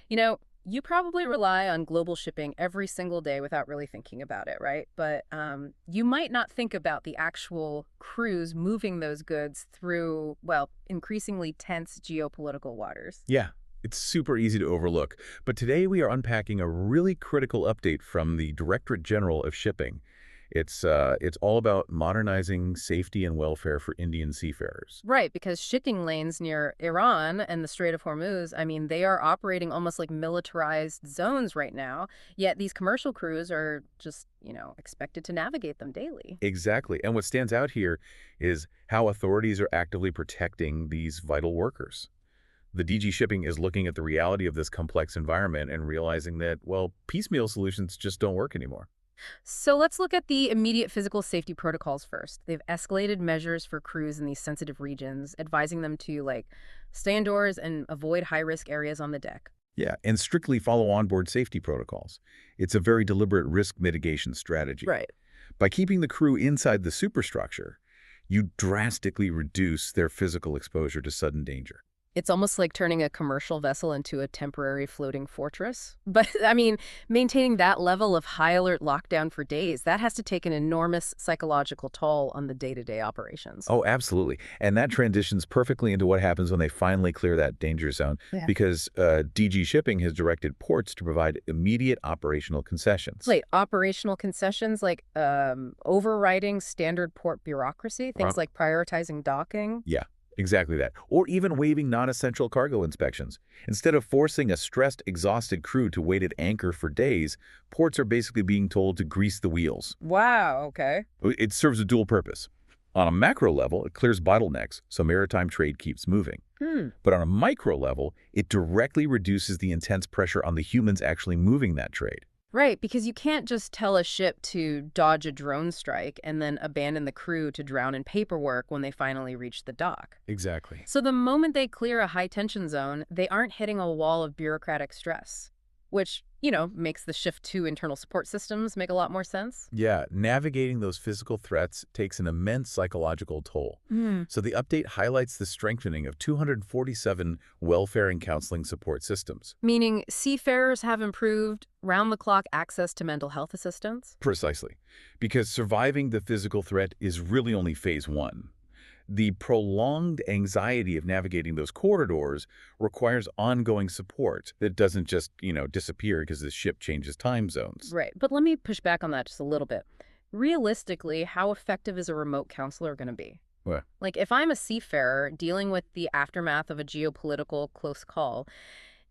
You probably rely on global shipping every single day without really thinking about it, right? But you might not think about the actual crews moving those goods through, well, increasingly tense geopolitical waters. Yeah, it's super easy to overlook. But today we are unpacking a really critical update from the Directorate General of Shipping. It's all about modernizing safety and welfare for Indian seafarers. Right, because shipping lanes near Iran and the Strait of Hormuz, I mean, they are operating almost like militarized zones right now, yet these commercial crews are just, expected to navigate them daily. Exactly. And what stands out here is how authorities are actively protecting these vital workers. The DG Shipping is looking at the reality of this complex environment and realizing that, well, piecemeal solutions just don't work anymore. So let's look at the immediate physical safety protocols first. They've escalated measures for crews in these sensitive regions, advising them to, like, stay indoors and avoid high-risk areas on the deck. Yeah, and strictly follow onboard safety protocols. It's a very deliberate risk mitigation strategy. Right. By keeping the crew inside the superstructure, you drastically reduce their physical exposure to sudden danger. It's almost like turning a commercial vessel into a temporary floating fortress. But, I mean, maintaining that level of high alert lockdown for days, that has to take an enormous psychological toll on the day-to-day operations. Oh, absolutely. And that transitions perfectly into what happens when they finally clear that danger zone, Yeah. because DG Shipping has directed ports to provide immediate operational concessions. Wait, operational concessions like overriding standard port bureaucracy, Pro- things like prioritizing docking? Yeah, exactly that. Or even waiving non-essential cargo inspections. Instead of forcing a stressed, exhausted crew to wait at anchor for days, ports are basically being told to grease the wheels. Wow, okay. It serves a dual purpose. On a macro level, it clears bottlenecks, so maritime trade keeps moving. Hmm. But on a micro level, it directly reduces the intense pressure on the humans actually moving that trade. Right, because you can't just tell a ship to dodge a drone strike and then abandon the crew to drown in paperwork when they finally reach the dock. Exactly. So the moment they clear a high-tension zone, they aren't hitting a wall of bureaucratic stress, which, makes the shift to internal support systems make a lot more sense. Yeah, navigating those physical threats takes an immense psychological toll. Hmm. So the update highlights the strengthening of 247 welfare and counseling support systems. Meaning seafarers have improved round-the-clock access to mental health assistance? Precisely. Because surviving the physical threat is really only phase one. The prolonged anxiety of navigating those corridors requires ongoing support that doesn't just, disappear because the ship changes time zones. Right, but let me push back on that just a little bit. Realistically, how effective is a remote counselor going to be? Well, Like, if I'm a seafarer dealing with the aftermath of a geopolitical close call,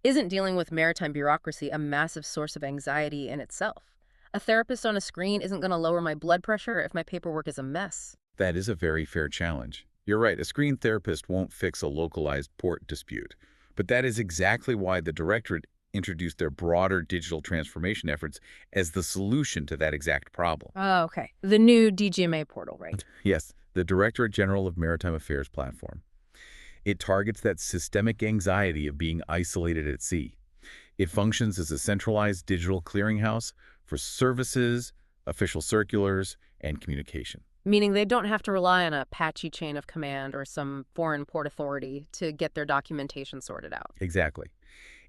isn't dealing with maritime bureaucracy a massive source of anxiety in itself? A therapist on a screen isn't going to lower my blood pressure if my paperwork is a mess. that is a very fair challenge. You're right, a screen therapist won't fix a localized port dispute. But that is exactly why the Directorate introduced their broader digital transformation efforts as the solution to that exact problem. Oh, okay. The new DGMA portal, right? Yes, the Directorate General of Maritime Affairs platform. It targets that systemic anxiety of being isolated at sea. It functions as a centralized digital clearinghouse for services, official circulars, and communication. Meaning they don't have to rely on a patchy chain of command or some foreign port authority to get their documentation sorted out. Exactly.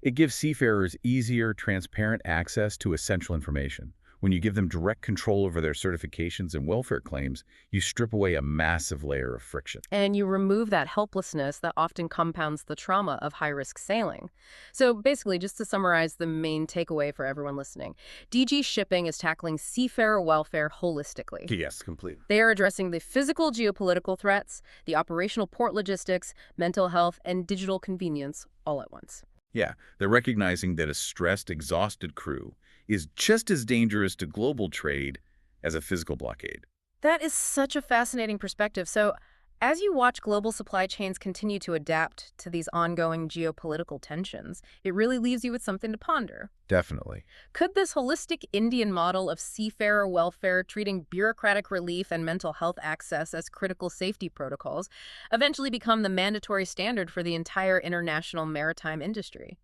It gives seafarers easier, transparent access to essential information. When you give them direct control over their certifications and welfare claims, you strip away a massive layer of friction. And you remove that helplessness that often compounds the trauma of high-risk sailing. So basically, just to summarize the main takeaway for everyone listening, DG Shipping is tackling seafarer welfare holistically. Yes, completely. They are addressing the physical geopolitical threats, the operational port logistics, mental health, and digital convenience all at once. Yeah, they're recognizing that a stressed, exhausted crew is just as dangerous to global trade as a physical blockade. That is such a fascinating perspective. So, as you watch global supply chains continue to adapt to these ongoing geopolitical tensions, it really leaves you with something to ponder. Definitely. Could this holistic Indian model of seafarer welfare, treating bureaucratic relief and mental health access as critical safety protocols, eventually become the mandatory standard for the entire international maritime industry?